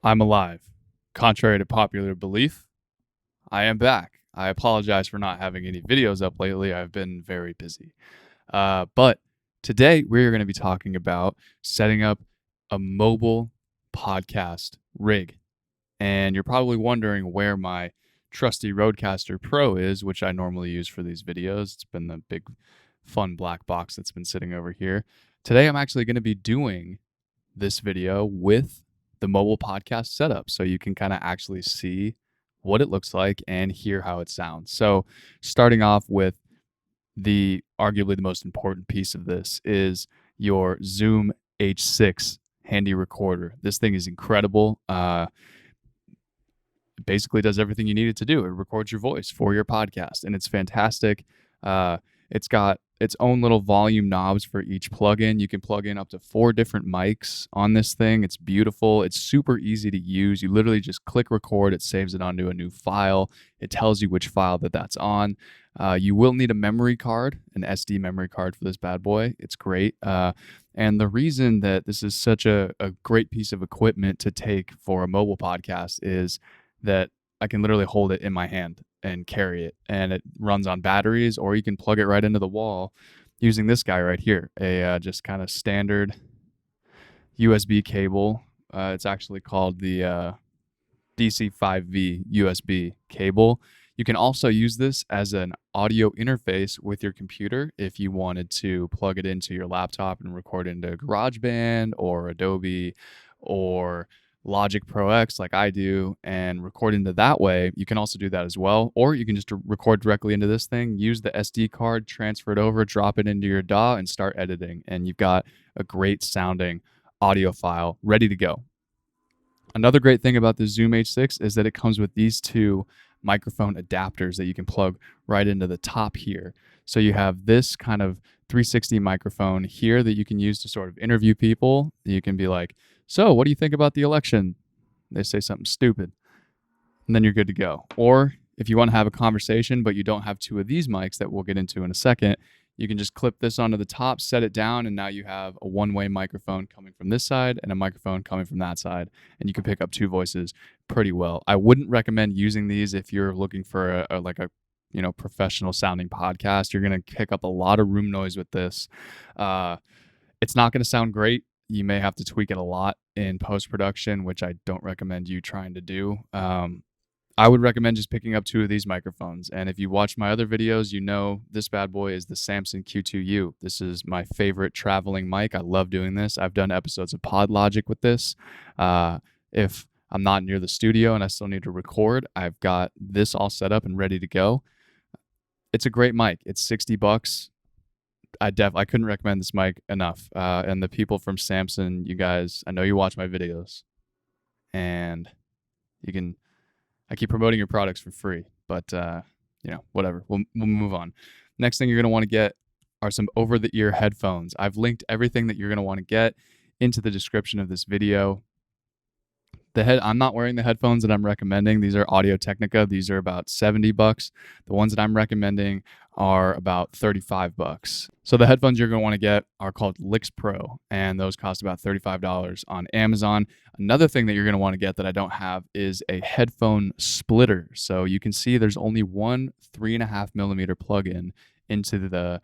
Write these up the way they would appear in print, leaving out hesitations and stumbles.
I'm alive. Contrary to popular belief, I am back. I apologize for not having any videos up lately. I've been very busy. But today we're going to be talking about setting up a mobile podcast rig. And you're probably wondering where my trusty Rodecaster Pro is, which I normally use for these videos. It's been the big fun black box that's been sitting over here. Today I'm actually going to be doing this video with the mobile podcast setup so you can kind of actually see what it looks like and hear how it sounds. So starting off with arguably the most important piece of this is your Zoom H6 handy recorder. This thing is incredible. It basically does everything you need it to do. It records your voice for your podcast, and it's fantastic. It's got its own little volume knobs for each plugin. You can plug in up to 4 different mics on this thing. It's beautiful. It's super easy to use. You literally just click record. It saves it onto a new file. It tells you which file that's on. You will need a memory card, an SD memory card for this bad boy. It's great. And the reason that this is such a great piece of equipment to take for a mobile podcast is that I can literally hold it in my hand and carry it, and it runs on batteries, or you can plug it right into the wall using this guy right here, a just kind of standard USB cable. It's actually called the DC5V USB cable. You can also use this as an audio interface with your computer if you wanted to plug it into your laptop and record into GarageBand or Adobe or Logic Pro X like I do and record into that way. You can also do that as well, or you can just record directly into this thing, use the SD card, transfer it over, drop it into your DAW, and start editing, and you've got a great sounding audio file ready to go. Another great thing about the Zoom H6 is that it comes with these 2 microphone adapters that you can plug right into the top here. So you have this kind of 360 microphone here that you can use to sort of interview people. You can be like, so what do you think about the election? They say something stupid, and then you're good to go. Or if you want to have a conversation, but you don't have 2 of these mics that we'll get into in a second, you can just clip this onto the top, set it down, and now you have a one-way microphone coming from this side and a microphone coming from that side, and you can pick up 2 voices pretty well. I wouldn't recommend using these if you're looking for a professional sounding podcast. You're going to pick up a lot of room noise with this. It's not going to sound great. You may have to tweak it a lot in post-production, which I don't recommend you trying to do. I would recommend just picking up 2 of these microphones. And if you watch my other videos, you know this bad boy is the Samson Q2U. This is my favorite traveling mic. I love doing this. I've done episodes of PodLogic with this. If I'm not near the studio and I still need to record, I've got this all set up and ready to go. It's a great mic. It's $60. I couldn't recommend this mic enough. And the people from Samson, you guys, I know you watch my videos, and I keep promoting your products for free, but whatever. We'll move on. Next thing you're gonna want to get are some over-the-ear headphones. I've linked everything that you're gonna want to get into the description of this video. I'm not wearing the headphones that I'm recommending. These are Audio-Technica. These are about $70. The ones that I'm recommending are about $35. So the headphones you're going to want to get are called Lix Pro, and those cost about $35 on Amazon. Another thing that you're going to want to get that I don't have is a headphone splitter. So you can see there's only one 3.5 millimeter plug-in into the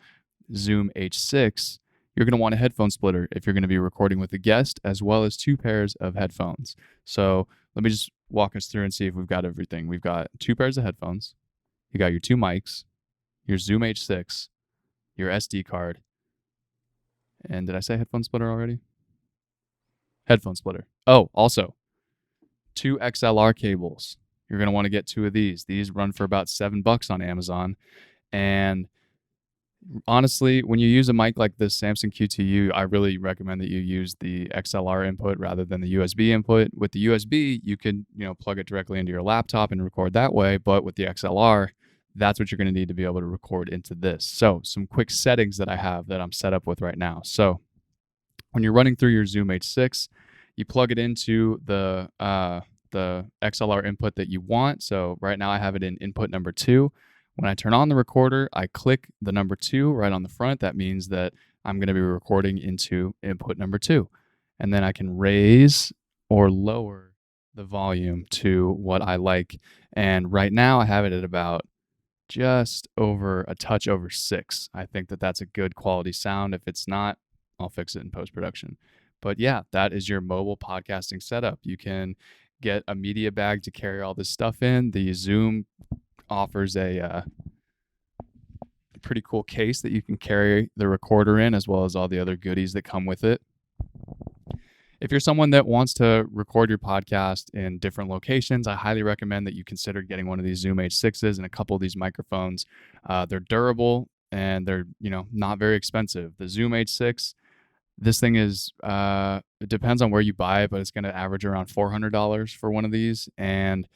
Zoom H6. You're going to want a headphone splitter if you're going to be recording with a guest, as well as 2 pairs of headphones. So let me just walk us through and see if we've got everything. We've got 2 pairs of headphones. You got your 2 mics, your Zoom H6, your SD card. And did I say headphone splitter already? Headphone splitter. Oh, also 2 XLR cables. You're going to want to get 2 of these. These run for about $7 on Amazon. And honestly, when you use a mic like this Samson Q2U, I really recommend that you use the XLR input rather than the USB input. With the USB, you can plug it directly into your laptop and record that way, but with the XLR, that's what you're going to need to be able to record into this. So some quick settings that I have that I'm set up with right now. So when you're running through your Zoom H6, you plug it into the XLR input that you want. So right now I have it in input number 2. When I turn on the recorder, I click the number 2 right on the front. That means that I'm going to be recording into input number 2. And then I can raise or lower the volume to what I like. And right now I have it at about just over a touch over 6. I think that that's a good quality sound. If it's not, I'll fix it in post production. But yeah, that is your mobile podcasting setup. You can get a media bag to carry all this stuff in. The Zoom offers a pretty cool case that you can carry the recorder in, as well as all the other goodies that come with it. If you're someone that wants to record your podcast in different locations, I highly recommend that you consider getting one of these Zoom H6s and a couple of these microphones. They're durable and they're, not very expensive. The Zoom H6, this thing is, it depends on where you buy it, but it's going to average around $400 for one of these. And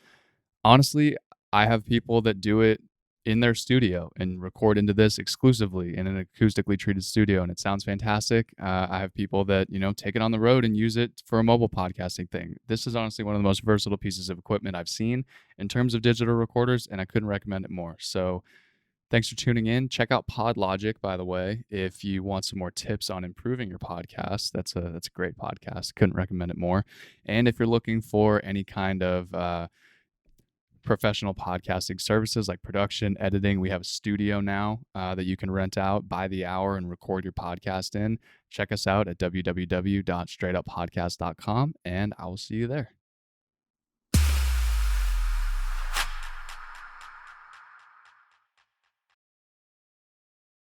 honestly, I have people that do it in their studio and record into this exclusively in an acoustically treated studio, and it sounds fantastic. I have people that take it on the road and use it for a mobile podcasting thing. This is honestly one of the most versatile pieces of equipment I've seen in terms of digital recorders, and I couldn't recommend it more. So thanks for tuning in. Check out PodLogic, by the way, if you want some more tips on improving your podcast. That's a great podcast. Couldn't recommend it more. And if you're looking for any kind of professional podcasting services like production, editing, we have a studio now that you can rent out by the hour and record your podcast in. Check us out at www.straightuppodcast.com, and I will see you there.